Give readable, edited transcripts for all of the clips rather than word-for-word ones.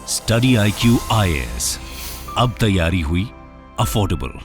Study IQ IAS, अब तैयारी हुई अफोर्डेबल।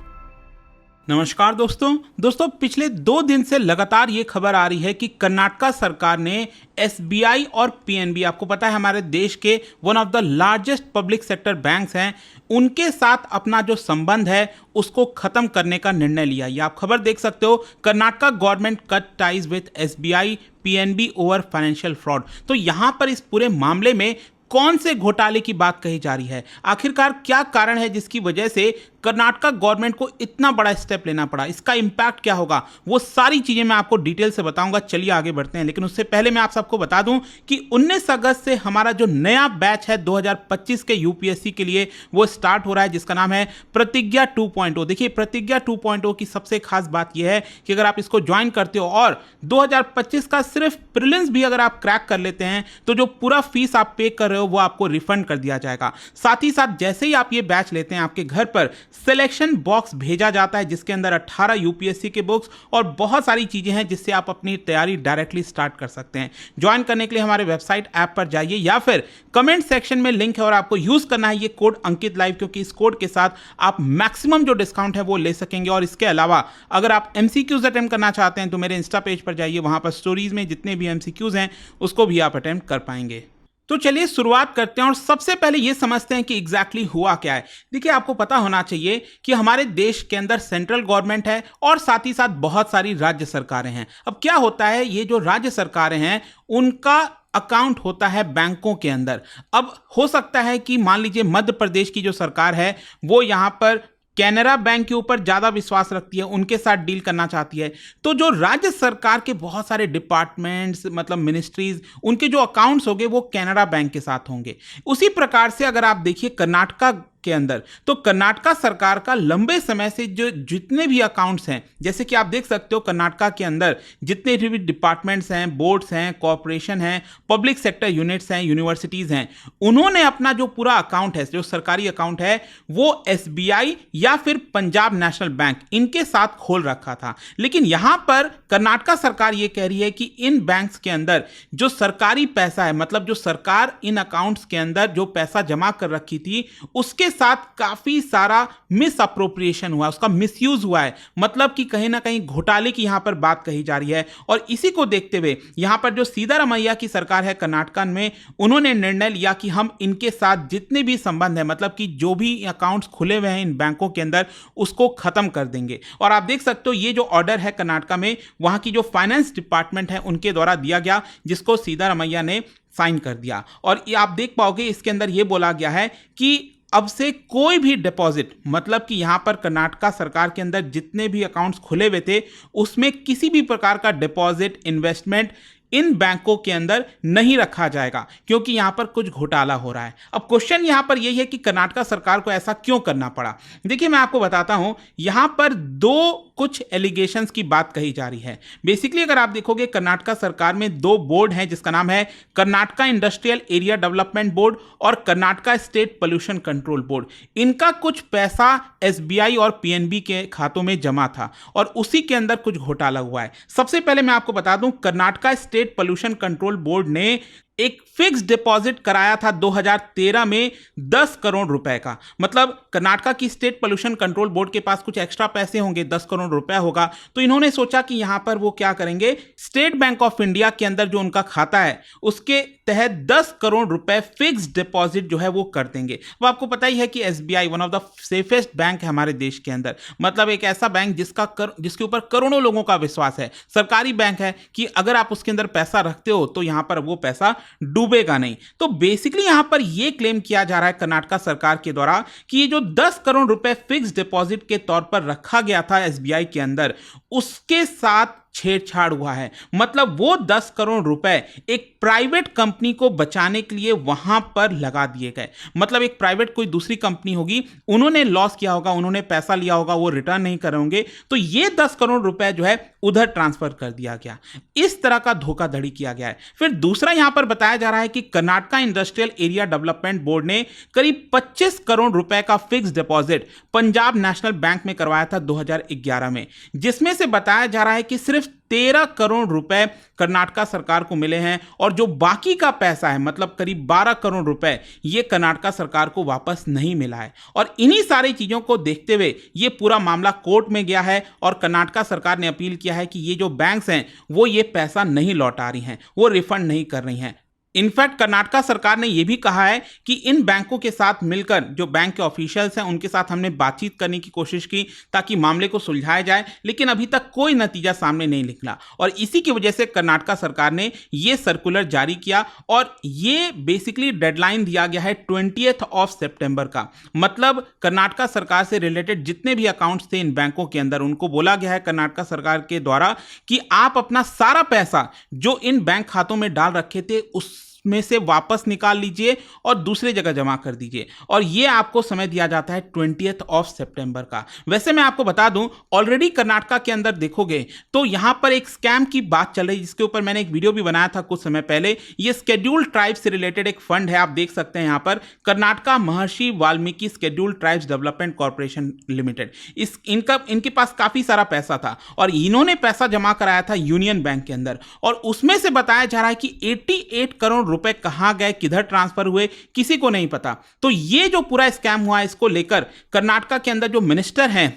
नमस्कार दोस्तों पिछले 2 दिन से लगातार ये खबर आ रही है कि कर्नाटका सरकार ने SBI और PNB, आपको पता है हमारे देश के one of the largest public sector banks हैं, उनके साथ अपना जो संबंध है उसको खत्म करने का निर्णय लिया। ये आप खबर देख सकते हो, Karnataka government cut ties with SBI PNB over financial fraud. तो यहां पर इस पूरे मामले में कौन से घोटाले की बात कही जा रही है, आखिरकार क्या कारण है जिसकी वजह से कर्नाटका गवर्नमेंट को इतना बड़ा स्टेप लेना पड़ा, इसका इंपैक्ट क्या होगा, वो सारी चीजें मैं आपको डिटेल से बताऊंगा। चलिए आगे बढ़ते हैं, लेकिन उससे पहले मैं आप सबको बता दूं कि 19 अगस्त से हमारा जो नया बैच है 2025 के UPSC के लिए वो स्टार्ट हो रहा है, जिसका नाम है प्रतिज्ञा 2.0। देखिए, प्रतिज्ञा 2.0 की सबसे खास बात यह है कि अगर आप इसको ज्वाइन करते हो और 2025 का सिर्फ प्रीलिम्स भी अगर आप क्रैक कर लेते हैं तो जो पूरा फीस आप पे कर रहे हो वो आपको रिफंड कर दिया जाएगा। साथ ही साथ जैसे ही आप ये बैच लेते हैं, आपके घर पर सिलेक्शन बॉक्स भेजा जाता है जिसके अंदर 18 UPSC के बुक्स और बहुत सारी चीजें हैं जिससे आप अपनी तैयारी डायरेक्टली स्टार्ट कर सकते हैं। ज्वाइन करने के लिए हमारे वेबसाइट ऐप पर जाइए या फिर कमेंट सेक्शन में लिंक है और आपको यूज करना है ये कोड अंकित लाइव, क्योंकि इस कोड के साथ आप मैक्सिमम जो डिस्काउंट है वो ले सकेंगे। और इसके अलावा अगर आप MCQs अटेम्प्ट करना चाहते हैं तो मेरे इंस्टा पेज पर जाइए, वहां पर स्टोरीज में जितने भी MCQs हैं उसको भी आप अटेम्प्ट कर पाएंगे। तो चलिए शुरुआत करते हैं और सबसे पहले ये समझते हैं कि एग्जैक्टली हुआ क्या है। देखिए, आपको पता होना चाहिए कि हमारे देश के अंदर सेंट्रल गवर्नमेंट है और साथ ही साथ बहुत सारी राज्य सरकारें हैं। अब क्या होता है, ये जो राज्य सरकारें हैं उनका अकाउंट होता है बैंकों के अंदर। अब हो सकता है कि मान लीजिए मध्य प्रदेश की जो सरकार है वो यहां पर कैनरा बैंक के ऊपर ज्यादा विश्वास रखती है, उनके साथ डील करना चाहती है, तो जो राज्य सरकार के बहुत सारे डिपार्टमेंट्स मतलब मिनिस्ट्रीज, उनके जो अकाउंट्स होंगे वो कैनरा बैंक के साथ होंगे। उसी प्रकार से अगर आप देखिए कर्नाटका के अंदर, तो कर्नाटका सरकार का लंबे समय से जो जितने भी अकाउंट्स हैं, जैसे कि आप देख सकते हो कर्नाटका के अंदर जितने भी डिपार्टमेंट्स हैं, बोर्ड्स हैं, कॉर्पोरेशन हैं, पब्लिक सेक्टर यूनिट्स हैं, यूनिवर्सिटीज हैं, उन्होंने अपना जो पूरा अकाउंट है, जो सरकारी अकाउंट है, वो SBI या फिर पंजाब नेशनल बैंक इनके साथ खोल रखा था। लेकिन यहां पर कर्नाटका सरकार ये कह रही है कि इन बैंक्स के अंदर जो सरकारी पैसा है, मतलब जो सरकार इन अकाउंट्स के अंदर जो पैसा जमा कर रखी थी उसके साथ काफी सारा मिस अप्रोप्रिएशन हुआ, उसका मिसयूज हुआ है, मतलब कि कहीं ना कहीं घोटाले की यहां पर बात कही जा रही है। और इसी को देखते हुए यहां पर जो सिद्धारमैया की सरकार है कर्नाटक में, उन्होंने निर्णय लिया कि हम इनके साथ जितने भी संबंध है, मतलब कि जो भी अकाउंट्स खुले हुए हैं इन बैंकों के अंदर, उसको खत्म कर देंगे। और आप देख सकते हो ये जो ऑर्डर है कर्नाटक में, वहां की जो फाइनेंस डिपार्टमेंट है उनके द्वारा दिया गया, जिसको सिद्धारमैया ने साइन कर दिया। और ये आप देख पाओगे इसके अंदर ये बोला गया है कि अब से कोई भी डिपॉजिट, मतलब कि यहां पर कर्नाटका सरकार के अंदर जितने भी अकाउंट्स खुले हुए थे उसमें किसी भी प्रकार का डिपॉजिट, इन्वेस्टमेंट इन बैंकों के अंदर नहीं रखा जाएगा, क्योंकि यहां पर कुछ घोटाला हो रहा है। अब क्वेश्चन यहां पर यही है कि कर्नाटका सरकार को ऐसा क्यों करना पड़ा। देखिए, मैं आपको बताता हूं, यहां पर कुछ एलिगेशंस की बात कही जा रही है। बेसिकली अगर आप देखोगे कर्नाटका सरकार में 2 बोर्ड हैं, जिसका नाम है Karnataka industrial area development board और Karnataka state pollution control board. इनका कुछ पैसा SBI और PNB के खातों में जमा था और उसी के अंदर कुछ घोटाला हुआ है। सबसे पहले मैं आपको बता दूं, Karnataka state pollution control board ने एक फिक्स डिपॉजिट कराया था 2013 में 10 करोड़ रुपए का। मतलब कर्नाटका की स्टेट पोल्यूशन कंट्रोल बोर्ड के पास कुछ एक्स्ट्रा पैसे होंगे, 10 करोड़ रुपए होगा, तो इन्होंने सोचा कि यहां पर वो क्या करेंगे, स्टेट बैंक ऑफ इंडिया के अंदर जो उनका खाता है उसके तहत 10 करोड़ रुपए फिक्स डिपॉजिट जो है वो कर देंगे। वो आपको पता ही है कि SBI one of the safest bank है हमारे देश के अंदर, मतलब एक ऐसा बैंक जिसके ऊपर करोड़ों लोगों का विश्वास है, सरकारी बैंक है कि अगर आप उसके अंदर पैसा रखते हो तो यहां पर वो पैसा डूबेगा नहीं। तो बेसिकली यहां पर यह क्लेम किया जा रहा है कर्नाटका सरकार के द्वारा कि ये जो 10 करोड़ रुपए फिक्स डिपॉजिट के तौर पर रखा गया था SBI के अंदर, उसके साथ छेड़छाड़ हुआ है। मतलब वो 10 करोड़ रुपए एक प्राइवेट कंपनी को बचाने के लिए वहां पर लगा दिए गए। मतलब एक प्राइवेट कोई दूसरी कंपनी होगी, उन्होंने लॉस किया होगा, उन्होंने पैसा लिया होगा, वो रिटर्न नहीं कर होंगे, तो ये 10 करोड़ रुपए जो है उधर ट्रांसफर कर दिया गया। इस तरह का धोखाधड़ी किया गया है। फिर दूसरा यहां पर बताया जा रहा है कि Karnataka industrial area development board ने करीब 25 करोड़ रुपए का fix deposit Punjab national bank में करवाया था 2011 में, जिसमें से बताया जा रहा है कि सिर्फ सिर्फ 13 करोड़ रुपए कर्नाटका सरकार को मिले हैं और जो बाकी का पैसा है मतलब करीब 12 करोड़ रुपए ये कर्नाटका सरकार को वापस नहीं मिला है। और इन्हीं सारी चीजों को देखते हुए ये पूरा मामला कोर्ट में गया है और कर्नाटका सरकार ने अपील किया है कि ये जो बैंक्स हैं वो ये पैसा नहीं लौटा रही हैं, वो रिफंड नहीं कर रही हैं। इनफैक्ट कर्नाटका सरकार ने यह भी कहा है कि इन बैंकों के साथ मिलकर जो बैंक के ऑफिशियल्स हैं उनके साथ हमने बातचीत करने की कोशिश की ताकि मामले को सुलझाया जाए, लेकिन अभी तक कोई नतीजा सामने नहीं निकला और इसी की वजह से कर्नाटका सरकार ने यह सर्कुलर जारी किया और ये बेसिकली डेडलाइन दिया गया है 20 सितंबर का। मतलब कर्नाटका सरकार से रिलेटेड जितने भी अकाउंट्स थे इन बैंकों के अंदर उनको बोला गया है कर्नाटका सरकार के द्वारा कि आप अपना सारा पैसा जो इन बैंक खातों में डाल रखे थे उस में से वापस निकाल लीजिए और दूसरी जगह जमा कर दीजिए और ये आपको समय दिया जाता है 20 सितंबर का। वैसे मैं आपको बता दूं ऑलरेडी कर्नाटका के अंदर देखोगे तो यहां पर एक स्कैम की बात चल रही है जिसके ऊपर मैंने एक वीडियो भी बनाया था कुछ समय पहले। ये शेड्यूल्ड ट्राइब से रिलेटेड एक फंड है, आप देख सकते हैं यहां पर कर्नाटका महर्षि Valmiki scheduled tribes development corporation limited. इनके पास काफी सारा पैसा था और इन्होंने पैसा जमा कराया था यूनियन बैंक के अंदर और उसमें से बताया जा रहा है कि 88 करोड़ रुपए कहां गए, किधर ट्रांसफर हुए, किसी को नहीं पता। तो ये जो पूरा स्कैम हुआ इसको लेकर कर्नाटका के अंदर जो मिनिस्टर हैं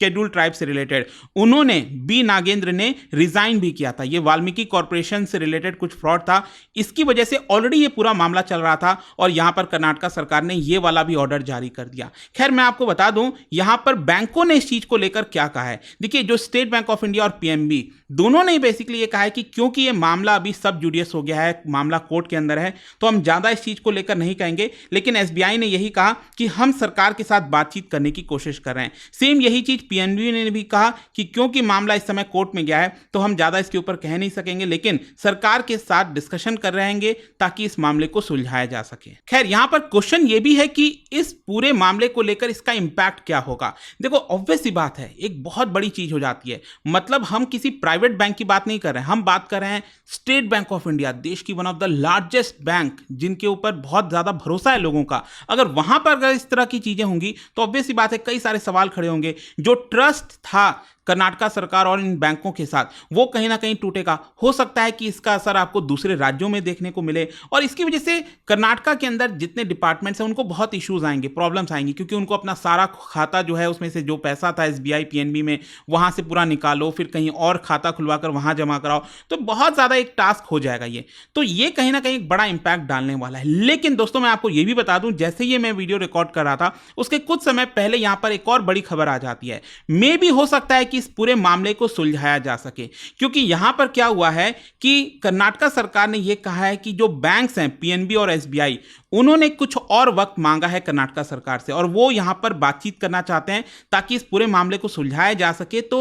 शेड्यूल्ड ट्राइब से रिलेटेड उन्होंने बी नागेंद्र ने रिजाइन भी किया था। ये वाल्मीकि कॉर्पोरेशन से रिलेटेड कुछ फ्रॉड था, इसकी वजह से ऑलरेडी ये पूरा मामला चल रहा था और यहां पर कर्नाटका सरकार ने ये वाला भी ऑर्डर जारी कर दिया। खैर मैं आपको बता दूं यहां पर बैंकों ने इस चीज को लेकर क्या कहा है। देखिए जो स्टेट बैंक ऑफ इंडिया और पीएनबी दोनों ने बेसिकली ये कहा है कि क्योंकि ये मामला अभी सब जुडियस हो गया है, मामला कोर्ट के अंदर है, तो हम ज्यादा इस चीज को लेकर नहीं कहेंगे, लेकिन एसबीआई ने यही कहा कि हम सरकार के साथ बातचीत करने की कोशिश कर रहे हैं। सेम यही चीज पीएनबी ने भी कहा कि क्योंकि मामला इस समय कोर्ट में गया है तो हम ज्यादा इसके ऊपर कह नहीं सकेंगे, लेकिन सरकार के साथ डिस्कशन कर रहेंगे ताकि इस मामले को सुलझाया जा सके। खैर यहां पर क्वेश्चन यह भी है कि इस पूरे मामले को लेकर इसका इंपैक्ट क्या होगा। देखो ऑब्वियस सी बात है, एक बहुत बड़ी चीज हो जाती है। मतलब हम किसी प्राइवेट बैंक की बात नहीं कर रहे हैं, हम बात कर रहे हैं स्टेट बैंक ऑफ इंडिया, देश की one of the largest bank जिनके ऊपर बहुत ज्यादा भरोसा है लोगों का। अगर वहां पर अगर इस तरह की चीजें होंगी तो ऑब्वियस सी बात है कई सारे सवाल खड़े होंगे। जो ट्रस्ट था कर्नाटका सरकार और इन बैंकों के साथ वो कहीं ना कहीं टूटेगा। हो सकता है कि इसका असर आपको दूसरे राज्यों में देखने को मिले और इसकी वजह से कर्नाटका के अंदर जितने डिपार्टमेंट्स हैं उनको बहुत इश्यूज आएंगे, प्रॉब्लम्स आएंगी, क्योंकि उनको अपना सारा खाता जो है उसमें से जो पैसा था एसबीआई पीएनबी में वहां से पूरा निकालो, फिर कहीं और खाता खुलवाकर वहां जमा कराओ, तो बहुत ज्यादा एक टास्क हो जाएगा ये। तो ये कहीं ना कहीं एक बड़ा इंपैक्ट डालने वाला है। लेकिन दोस्तों मैं आपको ये भी बता दूं, जैसे ये मैं वीडियो रिकॉर्ड कर रहा था उसके कुछ समय पहले यहां पर एक और बड़ी खबर आ जाती है। मे भी हो सकता है कि इस पूरे मामले को सुलझाया जा सके, क्योंकि यहां पर क्या हुआ है कि कर्नाटका सरकार ने यह कहा है कि जो बैंक्स हैं पीएनबी और एसबीआई उन्होंने कुछ और वक्त मांगा है कर्नाटका सरकार से और वो यहां पर बातचीत करना चाहते हैं ताकि इस पूरे मामले को सुलझाया जा सके। तो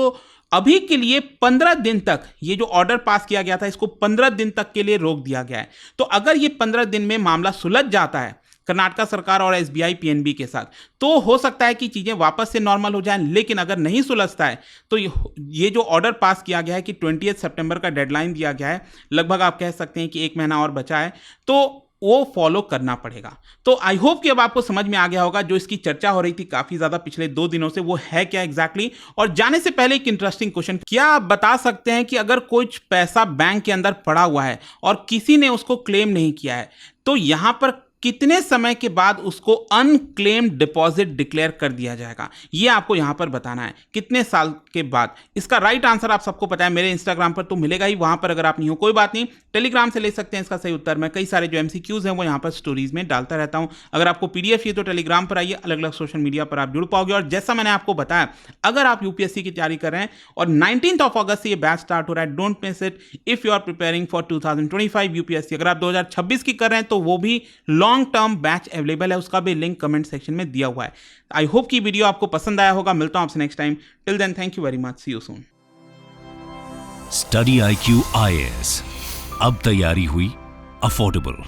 अभी के लिए 15 दिन तक ये जो ऑर्डर पास किया गया था इसको 15 दिन तक के लिए रोक दिया गया है। तो अगर ये 15 दिन में मामला सुलझ जाता है कर्नाटका सरकार और एसबीआई पीएनबी के साथ तो हो सकता है कि चीजें वापस से नॉर्मल हो जाएं। लेकिन अगर नहीं सुलझता है तो ये जो ऑर्डर पास किया गया है कि 20 सितंबर का डेडलाइन दिया गया है, लगभग आप कह सकते हैं कि 1 महीना और बचा है, तो वो फॉलो करना पड़ेगा। तो आई होप कि अब आपको समझ में आ गया होगा जो इसकी चर्चा हो रही थी काफी ज्यादा पिछले 2 दिनों से वो है क्या एग्जैक्टली। और जाने से पहले एक इंटरेस्टिंग क्वेश्चन, क्या आप बता सकते हैं कि अगर कुछ पैसा बैंक के अंदर पड़ा हुआ है और किसी ने उसको क्लेम नहीं किया है तो यहां पर कितने समय के बाद उसको अनक्लेम्ड डिपॉजिट डिक्लेयर कर दिया जाएगा, ये आपको यहां पर बताना है, कितने साल के बाद। इसका राइट आंसर आप सबको पता है, मेरे इंस्टाग्राम पर तो मिलेगा ही, वहां पर अगर आप नहीं हो कोई बात नहीं, टेलीग्राम से ले सकते हैं इसका सही उत्तर। मैं कई सारे जो एमसीक्यूज हैं वो यहां पर स्टोरीज में डालता रहता हूं। अगर आपको पीडीएफ चाहिए तो टेलीग्राम पर आइए, अलग अलग सोशल मीडिया पर आप जुड़ पाओगे। और जैसा मैंने आपको बताया, अगर आप यूपीएससी की तैयारी कर रहे हैं और 19 अगस्त से ये बैच स्टार्ट हो रहा है, don't miss it if you are preparing for 2025 UPSC. अगर आप 2026 की कर रहे हैं तो वो भी लॉन्ग टर्म बैच अवेलेबल है, उसका भी लिंक कमेंट सेक्शन में दिया हुआ है। आई होप कि वीडियो आपको पसंद आया होगा। मिलता हूं आपसे next time. Till then thank you very much, see you soon. Study IQ IAS, अब तैयारी हुई अफोर्डेबल।